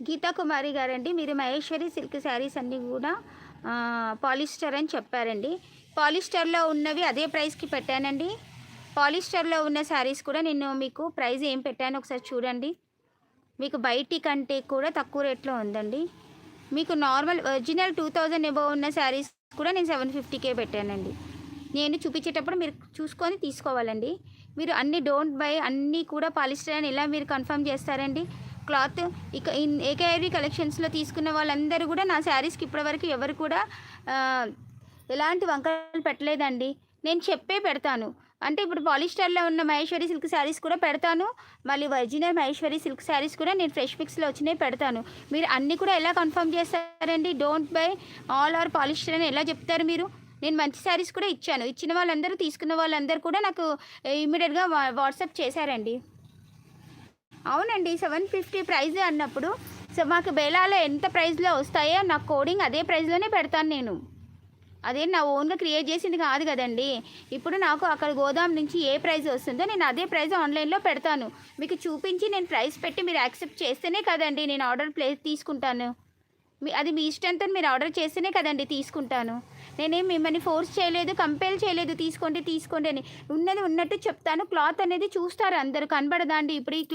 గీతా కుమారి గారండి. మీరు మహేశ్వరి సిల్క్ శారీస్ అన్నీ గూడా పాలిస్టర్ అని చెప్పారండి. పాలిస్టర్‌లో ఉన్నవి అదే ప్రైస్‌కి పెట్టానండి. పాలిస్టర్‌లో ఉన్న శారీస్ కూడా నేను మీకు ప్రైస్ ఏం పెట్టానో ఒకసారి చూడండి. మీకు బయటి కంటే కూడా తక్కువ రేట్‌లో ఉందండి. మీకు నార్మల్ ఒరిజినల్ 2000 అబోవ్ ఉన్న శారీస్ కూడా నేను 750కే పెట్టానండి. నేను చూపించేటప్పుడు మీరు చూసుకొని తీసుకోవాలండి. మీరు అన్ని డోంట్ బై అన్నీ కూడా పాలిస్టర్ అని ఎలా మీరు కన్ఫర్మ్ చేస్తారండి? క్లాత్ ఇక ఏకేఆర్‌వి కలెక్షన్స్‌లో తీసుకున్న వాళ్ళందరూ కూడా నా శారీస్‌కి ఇప్పటివరకు ఎవరు కూడా ఆహ్, ఎలాంటి వంకలు పెట్టలేదండి. నేను చెప్పే పెడతాను. అంటే ఇప్పుడు పాలిస్టర్‌లో ఉన్న మహేశ్వరి సిల్క్ శారీస్ కూడా పెడతాను. మళ్ళీ ఒరిజినల్ మహేశ్వరి సిల్క్ శారీస్ కూడా నేను ఫ్రెష్ మిక్స్‌లో వచ్చినయి పెడతాను. మీరు అన్నీ కూడా ఎలా కన్ఫర్మ్ చేస్తారండి? Don't buy all are polyester అని ఎలా చెప్తారు మీరు? నేను మంచి శారీస్ కూడా ఇచ్చాను. ఇచ్చిన వాళ్ళందరూ తీసుకున్న వాళ్ళందరూ కూడా నాకు ఇమ్మీడియేట్‌గా వాట్సాప్ చేశారండి. అవునండి. 750 ప్రైజ్ అన్నప్పుడు మాకు బేలాలో ఎంత ప్రైస్‌లో వస్తాయో నాకు కోడింగ్ అదే ప్రైస్‌లోనే పెడతాను నేను. అదేం నా ఓన్‌గా క్రియేట్ చేసింది కాదు గదండీ! ఇప్పుడు నాకు అక్కడ గోదాం నుంచి ఏ ప్రైస్ వస్తుందో నేను అదే ప్రైస్ ఆన్‌లైన్‌లో పెడతాను. మీకు చూపించి నేను ప్రైస్ పెట్టి మీరు యాక్సెప్ట్ చేస్తేనే కదండీ నేను ఆర్డర్ తీసుకుంటాను. అది మీ ఇష్టంతో మీరు ఆర్డర్ చేస్తేనే కదండీ తీసుకుంటాను. నేనేం మిమ్మల్ని ఫోర్స్ చేయలేదు, కంపెల్ చేయలేదు తీసుకోండి, తీసుకోండి అని. ఉన్నది ఉన్నట్టు చెప్తాను. క్లాత్ అనేది చూస్తారు అందరూ కనబడదా అండి? ఇప్పుడు ఈ